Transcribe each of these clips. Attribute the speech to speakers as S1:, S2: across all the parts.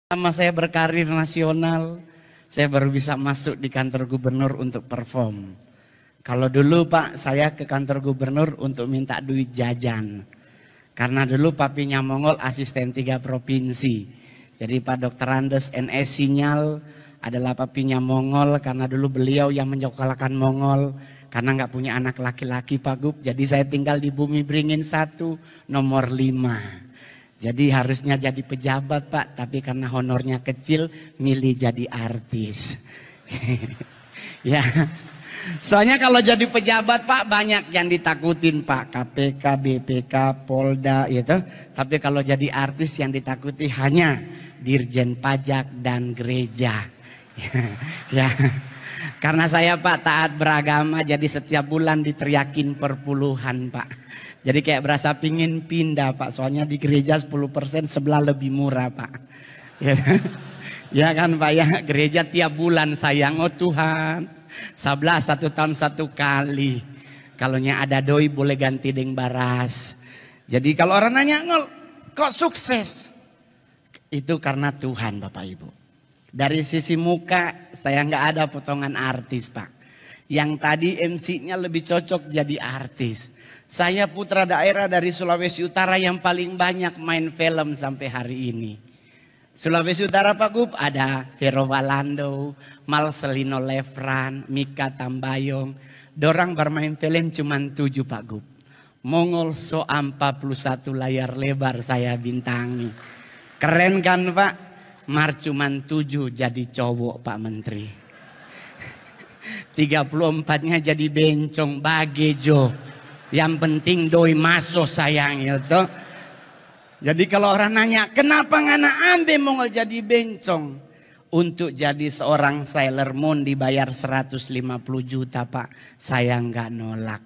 S1: Sama saya berkarir nasional, saya baru bisa masuk di kantor gubernur untuk perform. Kalau dulu Pak, saya ke kantor gubernur untuk minta duit jajan. Karena dulu papinya Mongol asisten 3 provinsi. Jadi Pak Dr. Andes NS Sinyal adalah papinya Mongol karena dulu beliau yang menjokolkan Mongol. Karena nggak punya anak laki-laki Pak Gub, jadi saya tinggal di Bumi Beringin 1 nomor 5. Jadi harusnya jadi pejabat Pak, tapi karena honornya kecil milih jadi artis. Ya, soalnya kalau jadi pejabat Pak banyak yang ditakutin Pak, KPK, BPK, Polda gitu. Tapi kalau jadi artis yang ditakuti hanya Dirjen Pajak dan gereja. Ya, karena saya Pak taat beragama, jadi setiap bulan diteriakin perpuluhan Pak. Jadi kayak berasa pingin pindah Pak, soalnya di gereja 10% sebelah lebih murah Pak. Ya kan Pak ya, gereja tiap bulan sayang, oh Tuhan. Sebelah 1 tahun 1 kali. Kalaunya ada doi boleh ganti deng baras. Jadi kalau orang nanya, Ngol kok sukses? Itu karena Tuhan Bapak Ibu. Dari sisi muka saya nggak ada potongan artis Pak. Yang tadi MC-nya lebih cocok jadi artis. Saya putra daerah dari Sulawesi Utara yang paling banyak main film sampai hari ini. Sulawesi Utara Pak Gub ada Vero Walando, Marcelino Lefran, Mika Tambayong. Dorang bermain film cuma 7 Pak Gub. Mongol so 41 layar lebar saya bintangi. Keren kan Pak? Mar cuma 7 jadi cowok Pak Menteri. 34-nya jadi bencong bagejo. Yang penting doi masuk sayang itu. Jadi kalau orang nanya, kenapa ngana ambe Mongol jadi bencong? Untuk jadi seorang Sailor Moon dibayar 150 juta Pak. Saya nggak nolak.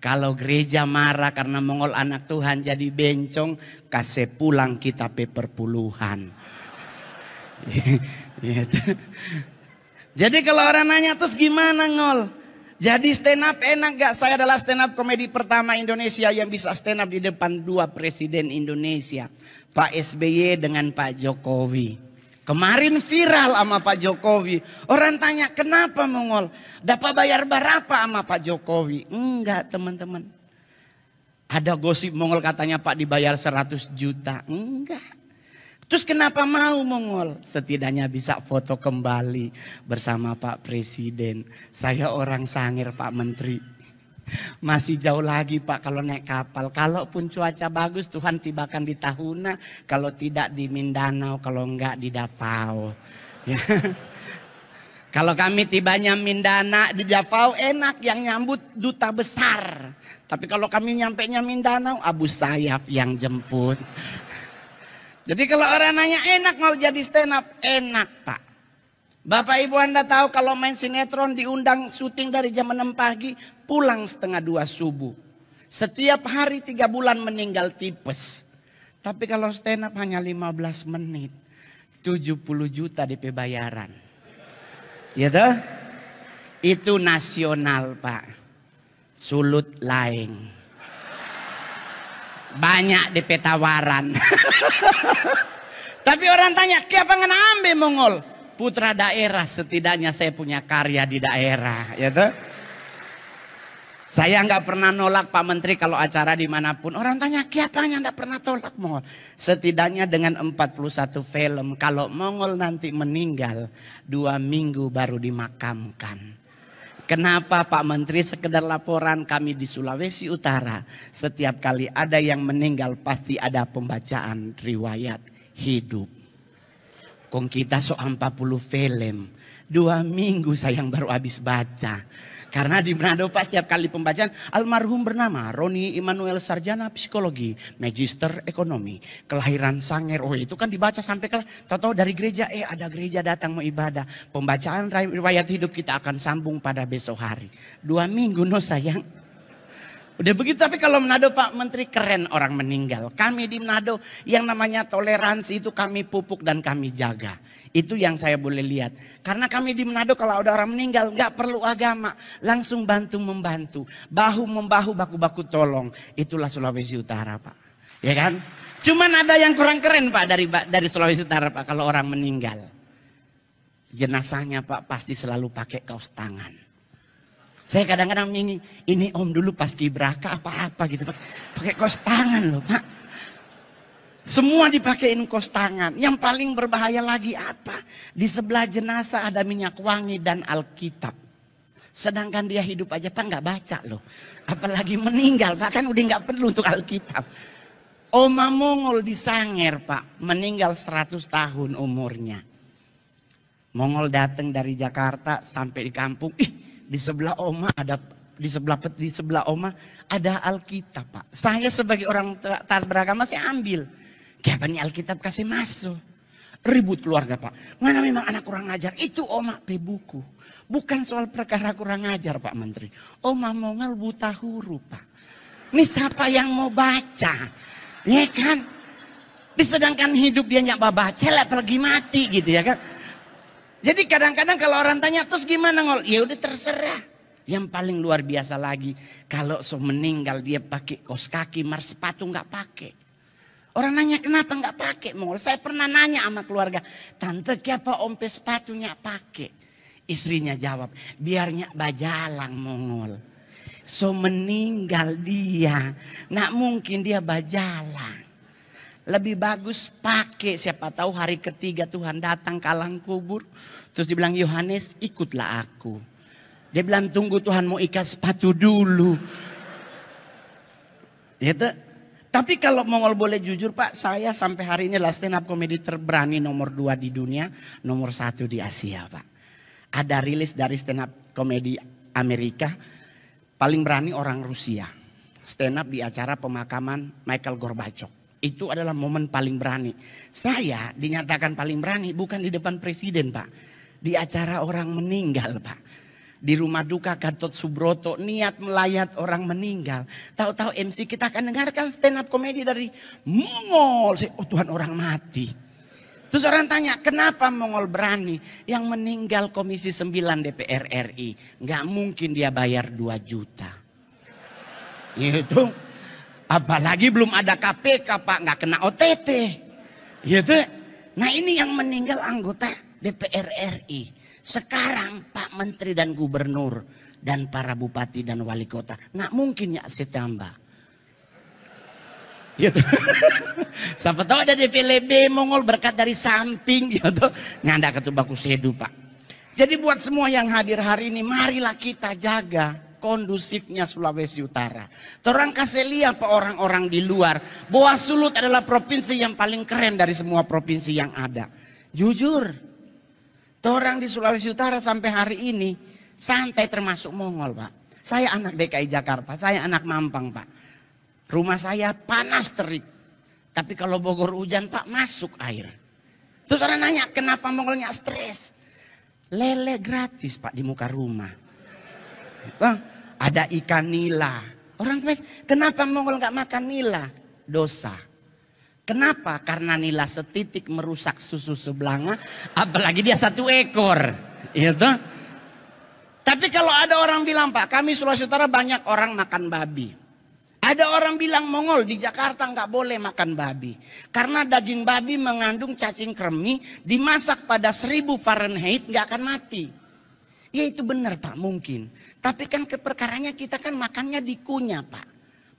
S1: Kalau gereja marah karena Mongol anak Tuhan jadi bencong, kasih pulang kita perpuluhan. Jadi kalau orang nanya terus gimana Ngol? Jadi stand up enak gak? Saya adalah stand up komedi pertama Indonesia yang bisa stand up di depan 2 presiden Indonesia. Pak SBY dengan Pak Jokowi. Kemarin viral sama Pak Jokowi. Orang tanya kenapa Mongol? Dapat bayar berapa sama Pak Jokowi? Enggak teman-teman. Ada gosip Mongol katanya Pak dibayar 100 juta. Enggak. Terus kenapa mau Mongol? Setidaknya bisa foto kembali bersama Pak Presiden. Saya orang Sangir Pak Menteri. Masih jauh lagi Pak kalau naik kapal. Kalaupun cuaca bagus Tuhan tibakan di Tahuna. Kalau tidak di Mindanao, kalau enggak di Davao. Ya. Kalau kami tibanya di Davao enak yang nyambut duta besar. Tapi kalau kami nyampenya Mindanao, Abu Sayyaf yang jemput. Jadi kalau orang nanya enak mau jadi stand up, enak Pak. Bapak Ibu Anda tahu kalau main sinetron diundang syuting dari jam 6 pagi, pulang setengah 2 subuh. Setiap hari 3 bulan meninggal tipes. Tapi kalau stand up hanya 15 menit, 70 juta DP bayaran. Gitu? Itu nasional Pak. Sulut laeng. Banyak DP tawaran. Tapi orang tanya, kenapa ngana ambe Mongol? Putra daerah, setidaknya saya punya karya di daerah. Ya toh? Saya nggak pernah nolak Pak Menteri kalau acara dimanapun. Orang tanya, kenapa nggak pernah tolak Mongol? Setidaknya dengan 41 film, kalau Mongol nanti meninggal, 2 minggu baru dimakamkan. Kenapa Pak Menteri? Sekedar laporan kami di Sulawesi Utara. Setiap kali ada yang meninggal pasti ada pembacaan riwayat hidup. Kong kita so 40 film. 2 minggu sayang baru habis baca. Karena di Manado Pak setiap kali pembacaan almarhum bernama Roni Immanuel Sarjana Psikologi, Magister Ekonomi, kelahiran Sangir. Oh itu kan dibaca sampai tahu-tahu dari gereja ada gereja datang mau ibadah. Pembacaan riwayat hidup kita akan sambung pada besok hari. 2 minggu no sayang. Udah begitu tapi kalau Manado Pak Menteri keren orang meninggal. Kami di Manado yang namanya toleransi itu kami pupuk dan kami jaga. Itu yang saya boleh lihat. Karena kami di Manado kalau ada orang meninggal nggak perlu agama. Langsung bantu-membantu. Bahu-membahu baku-baku tolong. Itulah Sulawesi Utara Pak. Ya kan? Cuman ada yang kurang keren Pak dari Sulawesi Utara Pak, kalau orang meninggal. Jenazahnya Pak pasti selalu pakai kaos tangan. Saya kadang-kadang ini Om dulu pas kibraka apa-apa gitu Pak. Pakai kaos tangan loh Pak. Semua dipakein kaos tangan. Yang paling berbahaya lagi apa? Di sebelah jenazah ada minyak wangi dan Alkitab. Sedangkan dia hidup aja Pak nggak baca loh. Apalagi meninggal Pak, kan udah nggak perlu untuk Alkitab. Oma Mongol di Sanger Pak, meninggal 100 tahun umurnya. Mongol datang dari Jakarta sampai di kampung, di sebelah Oma ada di sebelah Oma ada Alkitab Pak. Saya sebagai orang taat beragama saya ambil. Kenapa nih Alkitab kasih masuk? Ribut keluarga Pak. Mana memang anak kurang ajar, itu Oma buku. Bukan soal perkara kurang ajar Pak Menteri. Oma Mongol buta huruf Pak. Ini siapa yang mau baca? Ya kan? Disedangkan hidup dia nggak baca lah, apalagi mati gitu ya kan. Jadi kadang-kadang kalau orang tanya terus gimana Ngol? Ya udah terserah. Yang paling luar biasa lagi, kalau meninggal dia pakai kaos kaki, sepatu nggak pakai. Orang nanya kenapa nggak pakai Mongol? Saya pernah nanya sama keluarga, tante kenapa ompe sepatunya pakai? Istrinya jawab, biarnya bajalang Mongol. Meninggal dia, nggak mungkin dia bajalang. Lebih bagus pakai, siapa tahu hari ketiga Tuhan datang ke alam kubur. Terus dibilang Yohanes ikutlah aku. Dia bilang tunggu Tuhan mau ikat sepatu dulu. Gitu. Tapi kalau Mongol boleh jujur Pak, saya sampai hari ini adalah stand up comedy terberani nomor 2 di dunia, nomor 1 di Asia Pak. Ada rilis dari stand up comedy Amerika, paling berani orang Rusia. Stand up di acara pemakaman Michael Gorbachev. Itu adalah momen paling berani. Saya dinyatakan paling berani bukan di depan presiden Pak. Di acara orang meninggal Pak. Di rumah duka Gatot Subroto niat melayat orang meninggal. Tahu-tahu MC kita akan dengarkan stand up komedi dari Mongol. Oh Tuhan, orang mati. Terus orang tanya kenapa Mongol berani? Yang meninggal Komisi 9 DPR RI. Nggak mungkin dia bayar 2 juta. Gitu. Apalagi belum ada KPK Pak, nggak kena OTT. Gitu. Nah ini yang meninggal anggota DPR RI. Sekarang Pak Menteri dan Gubernur dan para bupati dan wali kota nggak mungkin ya setambah. Gitu. Siapa tahu ada DPLB Mongol berkat dari samping gitu. Nyanda ketubaku sedu Pak. Jadi buat semua yang hadir hari ini, marilah kita jaga kondusifnya Sulawesi Utara. Orang kasih lihat Pak orang-orang di luar bahwa Sulut adalah provinsi yang paling keren dari semua provinsi yang ada. Jujur. Orang di Sulawesi Utara sampai hari ini santai termasuk Mongol Pak. Saya anak DKI Jakarta, saya anak Mampang Pak. Rumah saya panas terik. Tapi kalau Bogor hujan Pak masuk air. Terus orang nanya kenapa Mongolnya stres? Lele gratis Pak di muka rumah. Ada ikan nila. Orang tanya kenapa Mongol nggak makan nila? Dosa. Kenapa? Karena nila setitik merusak susu sebelanga, apalagi dia 1 ekor. Gitu. Tapi kalau ada orang bilang Pak, kami Sulawesi Utara banyak orang makan babi. Ada orang bilang Mongol di Jakarta nggak boleh makan babi. Karena daging babi mengandung cacing kremi, dimasak pada 1000 Fahrenheit nggak akan mati. Ya itu benar Pak, mungkin. Tapi kan keperkaranya kita kan makannya dikunyah Pak.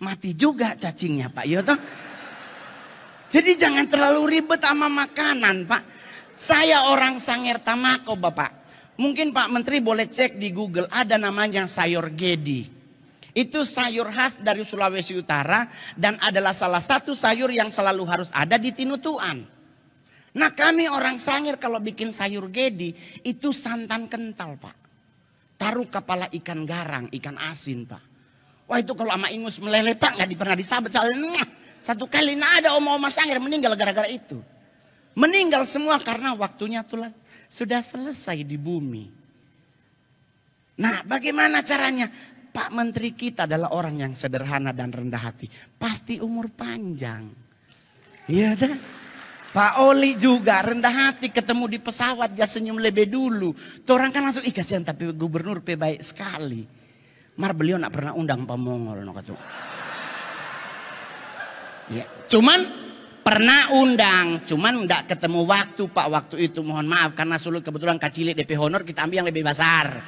S1: Mati juga cacingnya Pak. Ya toh? Jadi jangan terlalu ribet sama makanan Pak. Saya orang Sanger Tamako Bapak. Mungkin Pak Menteri boleh cek di Google, ada namanya sayur gedi. Itu sayur khas dari Sulawesi Utara dan adalah salah satu sayur yang selalu harus ada di Tinutuan. Nah kami orang Sanger kalau bikin sayur gedi itu santan kental Pak. Taruh kepala ikan garang, ikan asin Pak. Wah itu kalau sama ingus meleleh Pak nggak pernah disabet. Satu kali ada oma-oma Sanger meninggal gara-gara itu. Meninggal semua karena waktunya sudah selesai di bumi. Nah bagaimana caranya? Pak Menteri kita adalah orang yang sederhana dan rendah hati. Pasti umur panjang. Iya dah. Pak Oli juga rendah hati ketemu di pesawat dia senyum lebih dulu. Tuh orang kan langsung kasihan tapi gubernur baik sekali. Beliau nak pernah undang Pak Mongol. Ya. Cuman Pernah undang, cuman enggak ketemu waktu Pak. Waktu itu mohon maaf karena sulut kebetulan kacili DP honor, kita ambil yang lebih besar.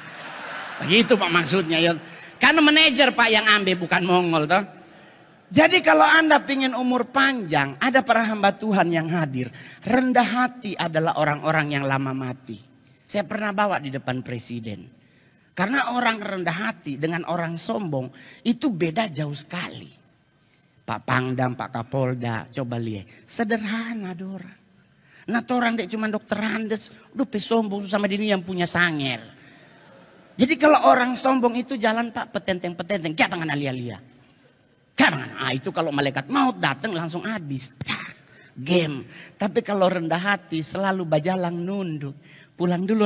S1: Begitu Pak maksudnya ya. Karena manajer Pak yang ambil, bukan Mongol toh. Jadi kalau Anda pingin umur panjang, ada para hamba Tuhan yang hadir. Rendah hati adalah orang-orang yang lama mati. Saya pernah bawa di depan presiden. Karena orang rendah hati dengan orang sombong itu beda jauh sekali. Pak Pangdam, Pak Kapolda, coba lihat. Sederhana dorang. Nah orang dek cuma dokter Andes, udah sombong sama diri yang punya sanger. Jadi kalau orang sombong itu jalan Pak petenteng-petenteng, kayak pangan alia-alia. Itu kalau malaikat maut datang langsung habis. Game. Tapi kalau rendah hati selalu bajalang nunduk. Pulang dulu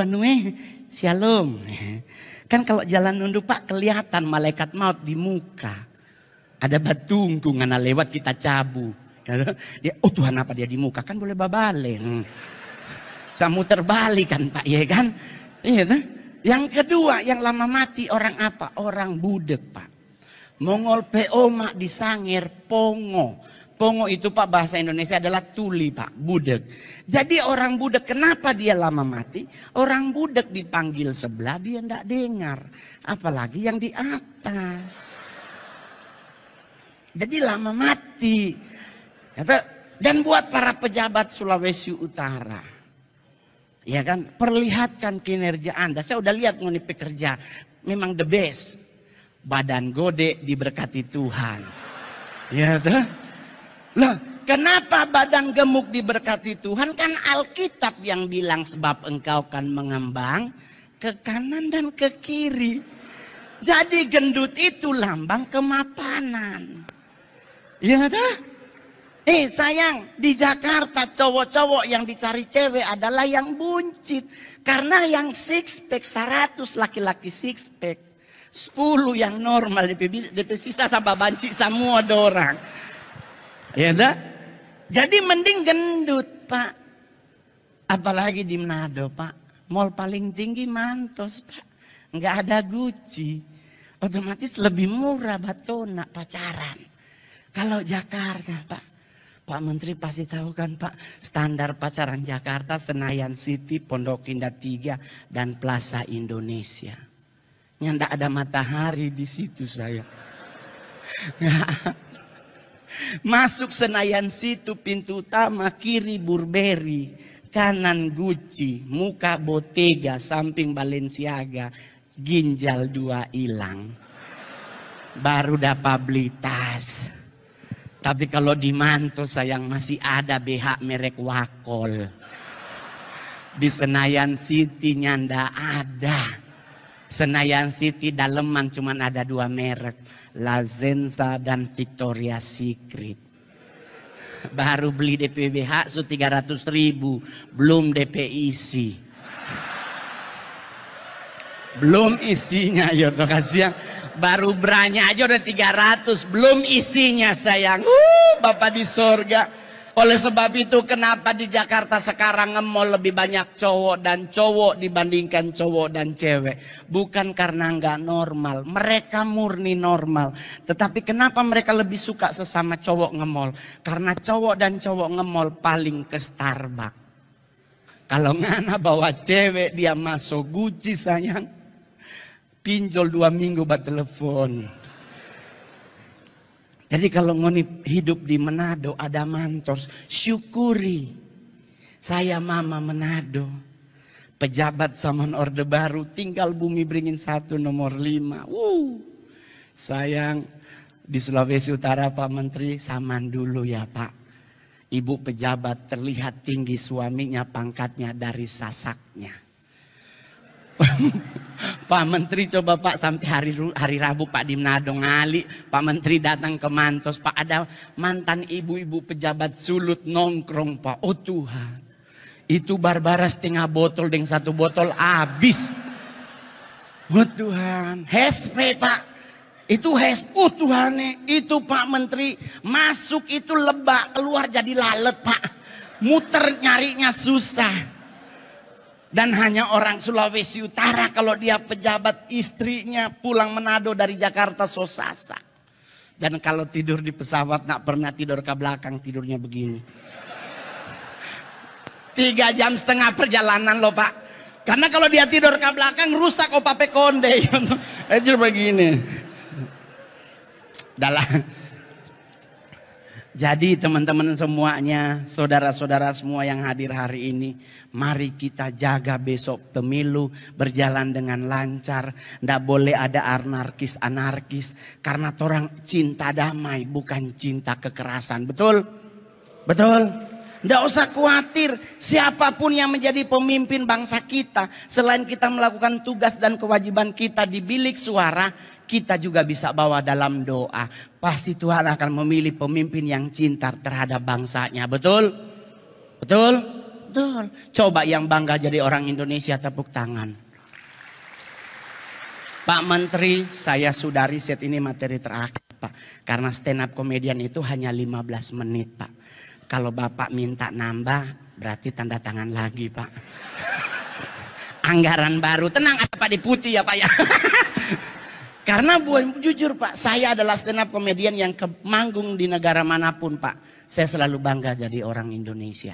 S1: shalom. Kan kalau jalan nunduk Pak kelihatan malaikat maut di muka. Ada batungku ngana lewat kita cabu. Dia, oh Tuhan apa dia di muka? Kan boleh babalen. Samu terbalik kan Pak, ya kan? Iya kan? Yang kedua yang lama mati orang apa? Orang budek Pak. Mongol PO mak disangir pongo. Pongo itu Pak bahasa Indonesia adalah tuli Pak, budek. Jadi orang budek kenapa dia lama mati? Orang budek dipanggil sebelah dia ndak dengar. Apalagi yang di atas. Jadi lama mati. Dan buat para pejabat Sulawesi Utara. Ya kan, perlihatkan kinerja Anda. Saya udah lihat mengenai pekerja. Memang the best. Badan gede diberkati Tuhan. Ya tuh. Loh, kenapa badan gemuk diberkati Tuhan? Kan Alkitab yang bilang sebab engkau kan mengembang ke kanan dan ke kiri. Jadi gendut itu lambang kemapanan. Ya dah. Sayang, di Jakarta cowok-cowok yang dicari cewek adalah yang buncit. Karena yang six pack 100 laki-laki six pack. 10 yang normal, DP sisa sama banci semua dorang. Ya dah. Jadi mending gendut Pak. Apalagi di Manado Pak. Mall paling tinggi Mantos Pak. Nggak ada Gucci. Otomatis lebih murah batona pacaran. Kalau Jakarta Pak. Pak Menteri pasti tahu kan Pak. Standar pacaran Jakarta Senayan City, Pondok Indah 3 dan Plaza Indonesia. Yang nggak ada matahari di situ saya. Masuk Senayan Situ pintu utama kiri Burberry, kanan Gucci, muka Bottega, samping Balenciaga, ginjal 2 hilang. Baru dapat beli tas. Tapi kalau di Manto sayang masih ada BH merek Wakol. Di Senayan City nyanda ada. Senayan City daleman cuman ada 2 merek. La Zenza dan Victoria's Secret. Baru beli DP BH 300.000. Belum DP isi. Belum isinya ya toh kasihan. Baru beranya aja udah 300. Belum isinya sayang. Bapak di sorga. Oleh sebab itu kenapa di Jakarta sekarang nge-mall lebih banyak cowok dan cowok dibandingkan cowok dan cewek. Bukan karena nggak normal. Mereka murni normal. Tetapi kenapa mereka lebih suka sesama cowok nge-mall? Karena cowok dan cowok nge-mall paling ke Starbucks. Kalau ngana bawa cewek dia masuk Gucci sayang. Pinjol 2 minggu buat telepon. Jadi kalau ngoni hidup di Manado ada Mantos, syukuri. Saya mama Manado. Pejabat zaman Orde Baru tinggal Bumi Beringin 1 nomor 5. Sayang di Sulawesi Utara Pak Menteri saman dulu ya Pak. Ibu pejabat terlihat tinggi suaminya pangkatnya dari sasaknya. Pak Menteri coba Pak sampai hari Rabu Pak di Manado ngali. Pak Menteri datang ke Mantos Pak, ada mantan ibu-ibu pejabat sulut nongkrong Pak. Oh Tuhan, itu Barbara setengah botol dengan 1 botol habis. Oh Tuhan, hairspray Pak. Itu oh Tuhan, itu Pak Menteri masuk itu lebak, keluar jadi lalat Pak. Muter nyarinya susah. Dan hanya orang Sulawesi Utara kalau dia pejabat istrinya pulang Manado dari Jakarta sosasa. Dan kalau tidur di pesawat nak pernah tidur ke belakang, tidurnya begini. 3,5 jam perjalanan loh Pak. Karena kalau dia tidur ke belakang rusak opape konde. Itu begini. Dalah. Jadi teman-teman semuanya, saudara-saudara semua yang hadir hari ini, mari kita jaga besok pemilu berjalan dengan lancar. Nggak boleh ada anarkis. Karena orang cinta damai, bukan cinta kekerasan. Betul? Betul? Nggak usah khawatir, siapapun yang menjadi pemimpin bangsa kita, selain kita melakukan tugas dan kewajiban kita di bilik suara, kita juga bisa bawa dalam doa. Pasti Tuhan akan memilih pemimpin yang cinta terhadap bangsanya. Betul? Betul? Betul. Coba yang bangga jadi orang Indonesia, tepuk tangan. Pak Menteri, saya sudah riset, ini materi terakhir Pak. Karena stand up komedian itu hanya 15 menit Pak. Kalau Bapak minta nambah, berarti tanda tangan lagi Pak. Anggaran baru, tenang ada Pak Deputi ya Pak ya. Karena jujur Pak, saya adalah stand up komedian yang manggung di negara manapun Pak. Saya selalu bangga jadi orang Indonesia.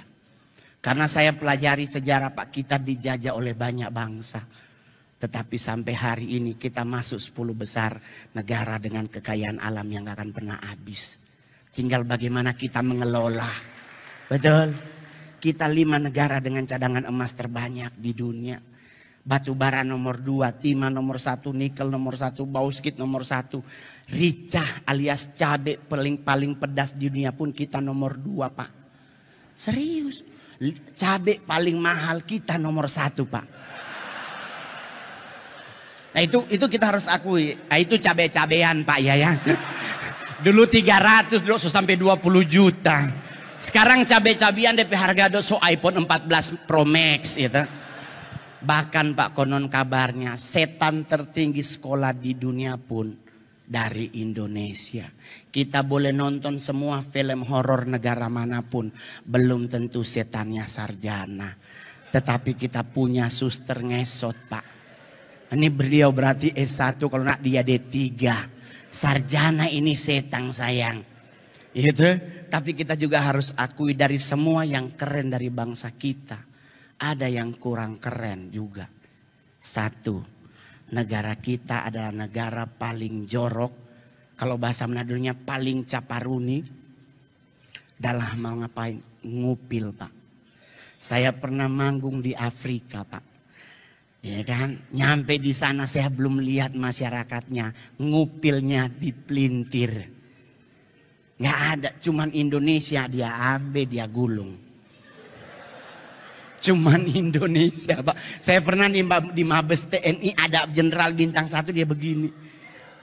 S1: Karena saya pelajari sejarah Pak, kita dijajah oleh banyak bangsa. Tetapi sampai hari ini kita masuk 10 besar negara dengan kekayaan alam yang gak akan pernah habis. Tinggal bagaimana kita mengelola. Betul. Kita 5 negara dengan cadangan emas terbanyak di dunia. Batu bara nomor 2, timah nomor 1, nikel nomor 1, bauxit nomor 1. Ricah alias cabai paling pedas di dunia pun kita nomor 2 Pak. Serius. Cabai paling mahal kita nomor 1 Pak. Nah itu kita harus akui. Nah itu cabai-cabean Pak ya. Dulu 300, dulu sampai 20 juta. Sekarang cabai-cabian DP harga doso iPhone 14 Pro Max gitu. Bahkan Pak konon kabarnya setan tertinggi sekolah di dunia pun dari Indonesia. Kita boleh nonton semua film horor negara manapun, belum tentu setannya sarjana. Tetapi kita punya suster ngesot Pak. Ini beliau berarti S1, kalau nak dia D3. Sarjana ini setan sayang. Gitu. Tapi kita juga harus akui dari semua yang keren dari bangsa kita, ada yang kurang keren juga. 1, negara kita adalah negara paling jorok. Kalau bahasa Menadonya paling caparuni. Dalam mau ngapain? Ngupil Pak. Saya pernah manggung di Afrika Pak. Ya kan, nyampe di sana saya belum lihat masyarakatnya, ngupilnya dipelintir. Nggak ada, cuman Indonesia dia ambil, dia gulung. Cuman Indonesia Pak. Saya pernah di Mabes TNI ada jenderal bintang 1 dia begini.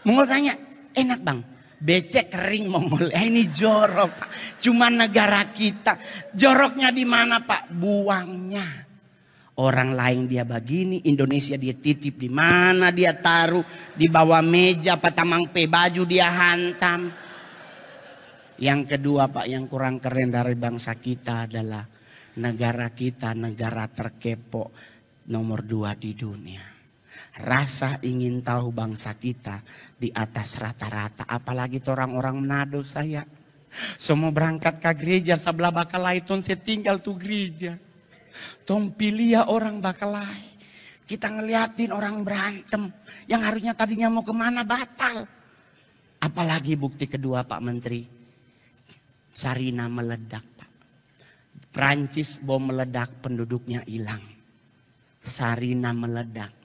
S1: Mongol tanya, enak Bang, becek kering Mongol. Ini jorok Pak. Cuman negara kita, joroknya di mana Pak? Buangnya. Orang lain dia begini, Indonesia dia titip di mana dia taruh, di bawah meja, patamang baju dia hantam. Yang kedua Pak, yang kurang keren dari bangsa kita adalah negara kita negara terkepo nomor 2 di dunia. Rasa ingin tahu bangsa kita di atas rata-rata, apalagi orang-orang Manado saya. Semua berangkat ke gereja sebelah Bakalaiton, saya tinggal tuh gereja. Tompilia orang Bakalai. Kita ngeliatin orang berantem. Yang harusnya tadinya mau kemana batal. Apalagi bukti kedua Pak Menteri. Sarina meledak Pak. Prancis bom meledak, penduduknya hilang. Sarina meledak.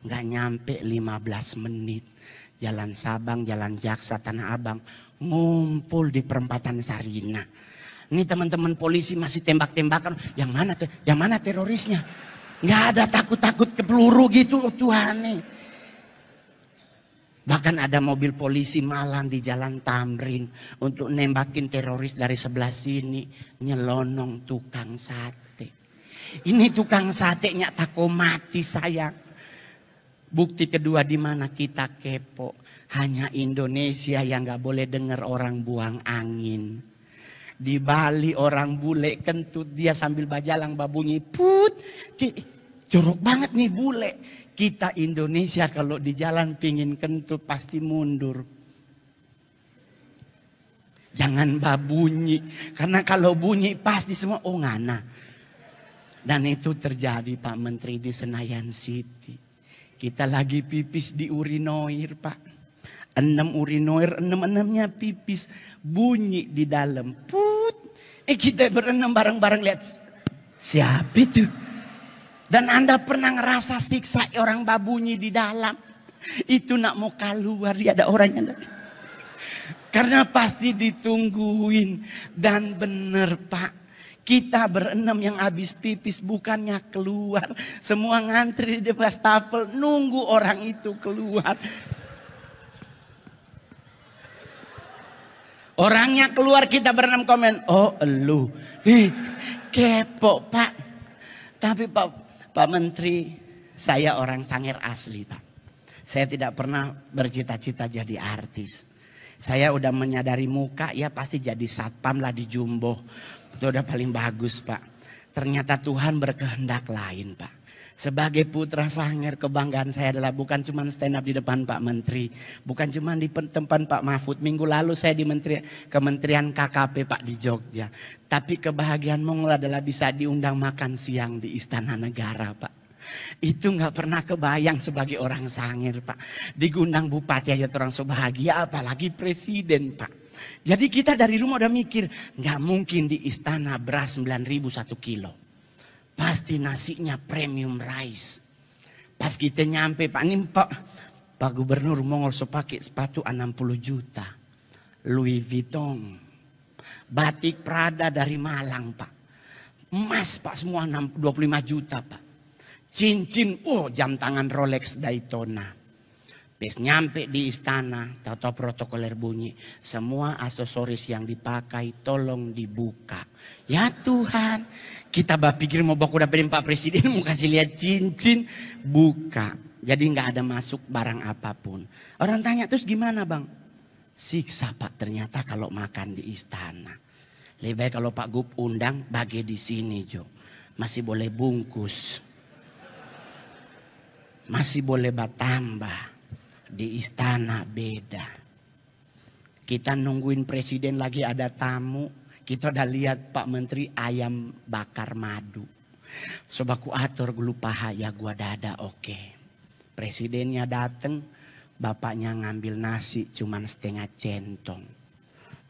S1: Gak nyampe 15 menit. Jalan Sabang, Jalan Jaksa, Tanah Abang. Ngumpul di perempatan Sarina. Ini teman-teman polisi masih tembak-tembakan. Yang mana terorisnya? Nggak ada takut-takut ke peluru gitu Tuhan nih. Bahkan ada mobil polisi malang di Jalan Tamrin untuk nembakin teroris dari sebelah sini. Nyelonong tukang sate. Ini tukang satenya tako mati sayang. Bukti kedua di mana kita kepo. Hanya Indonesia yang nggak boleh dengar orang buang angin. Di Bali orang bule kentut, dia sambil bajalang babunyi put. Jorok banget nih bule. Kita Indonesia kalau di jalan pingin kentut pasti mundur. Jangan babunyi. Karena kalau bunyi pasti semua oh ngana. Dan itu terjadi Pak Menteri di Senayan City. Kita lagi pipis di urinoir Pak. 6 urinoir, 6-6-nya pipis. Bunyi di dalam. Put. Kita berenam bareng-bareng lihat. Siapa itu? Dan Anda pernah ngerasa siksa orang babunyi di dalam. Itu nak mau keluar dia ada orang yang karena pasti ditungguin. Dan bener Pak. Kita berenam yang habis pipis bukannya keluar. Semua ngantri di wastafel nunggu orang itu keluar. Orangnya keluar kita berenam komen. Oh elu. Kepo Pak. Tapi Pak Menteri saya orang Sangir asli Pak. Saya tidak pernah bercita-cita jadi artis. Saya udah menyadari muka ya pasti jadi satpam lah di Jumbo. Itu udah paling bagus Pak. Ternyata Tuhan berkehendak lain Pak. Sebagai putra Sangir kebanggaan saya adalah bukan cuma stand up di depan Pak Menteri. Bukan cuma di tempat Pak Mahfud. Minggu lalu saya di Kementerian KKP Pak di Jogja. Tapi kebahagiaan Mongol adalah bisa diundang makan siang di Istana Negara Pak. Itu nggak pernah kebayang sebagai orang Sangir Pak. Digundang bupati aja orang so bahagia apalagi presiden Pak. Jadi kita dari rumah udah mikir nggak mungkin di istana beras 9.000 1 kilo. Pasti nasinya premium rice. Pas kita nyampe Pak ini Pak Gubernur Mongol so pakai sepatu 60 juta. Louis Vuitton. Batik Prada dari Malang Pak. Emas Pak semua 25 juta Pak. Cincin, jam tangan Rolex Daytona. Pas nyampe di istana, tahu-tahu protokoler bunyi. Semua aksesoris yang dipakai tolong dibuka. Ya Tuhan, kita pikir mau baku dapetin Pak Presiden mau kasih lihat cincin. Buka, jadi nggak ada masuk barang apapun. Orang tanya terus gimana Bang? Siksa Pak ternyata kalau makan di istana. Lebih baik kalau Pak Gub undang bagi di sini Jo. Masih boleh bungkus. Masih boleh batambah. Di istana beda. Kita nungguin presiden lagi ada tamu. Kita udah lihat Pak Menteri ayam bakar madu. Sobaku atur lupa ya gua dada oke. Presidennya dateng. Bapaknya ngambil nasi cuman setengah centong.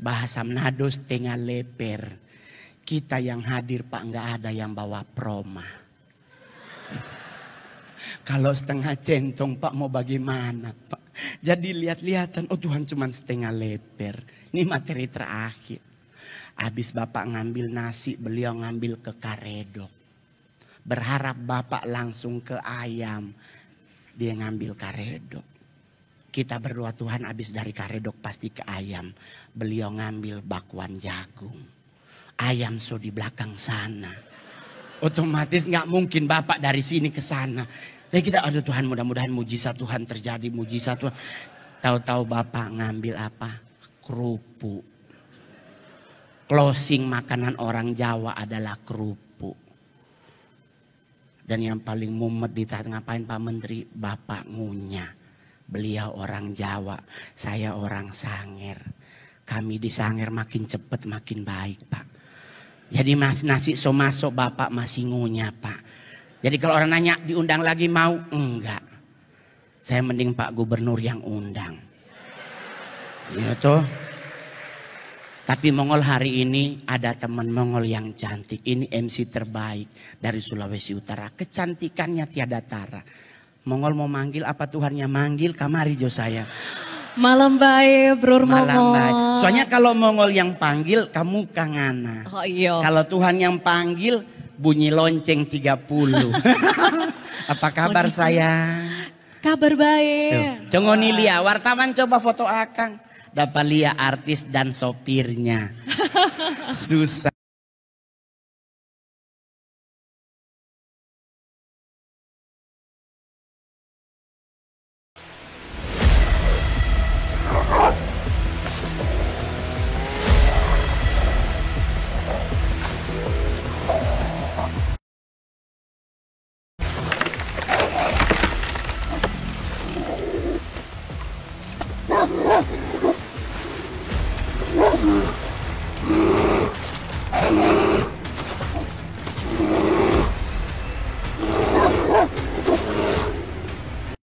S1: Bahasa Manado setengah leper. Kita yang hadir Pak nggak ada yang bawa proma. Kalau setengah centong Pak mau bagaimana Pak. Jadi lihat-lihatan oh Tuhan cuma setengah leper. Ini materi terakhir. Habis Bapak ngambil nasi beliau ngambil ke karedok. Berharap Bapak langsung ke ayam. Dia ngambil karedok. Kita berdoa Tuhan habis dari karedok pasti ke ayam. Beliau ngambil bakwan jagung. Ayam so di belakang sana. Otomatis nggak mungkin Bapak dari sini ke sana. Lalu kita aduh Tuhan mudah-mudahan mujizat Tuhan terjadi mujizat Tuhan. Tahu-tahu Bapak ngambil apa? Kerupuk. Closing makanan orang Jawa adalah kerupuk. Dan yang paling mumet di saat ngapain Pak Menteri? Bapak ngunyah. Beliau orang Jawa, saya orang Sangir. Kami di Sangir makin cepat makin baik Pak. Jadi nasi so masuk Bapak masih ngunyah Pak. Jadi kalau orang nanya diundang lagi mau? Enggak. Saya mending Pak Gubernur yang undang. Ya toh. Tapi Mongol hari ini ada teman Mongol yang cantik. Ini MC terbaik dari Sulawesi Utara. Kecantikannya tiada tara. Mongol mau manggil apa Tuhannya manggil kamari jo saya.
S2: Malam baik Bro Mongol.
S1: Baik. Soalnya kalau Mongol yang panggil kamu kangana.
S2: Oh iya.
S1: Kalau Tuhan yang panggil bunyi lonceng 30. Apa kabar sayang?
S2: Kabar baik.
S1: Congoni Lia, wartawan coba foto Akang. Dapat Lia artis dan sopirnya. Susah.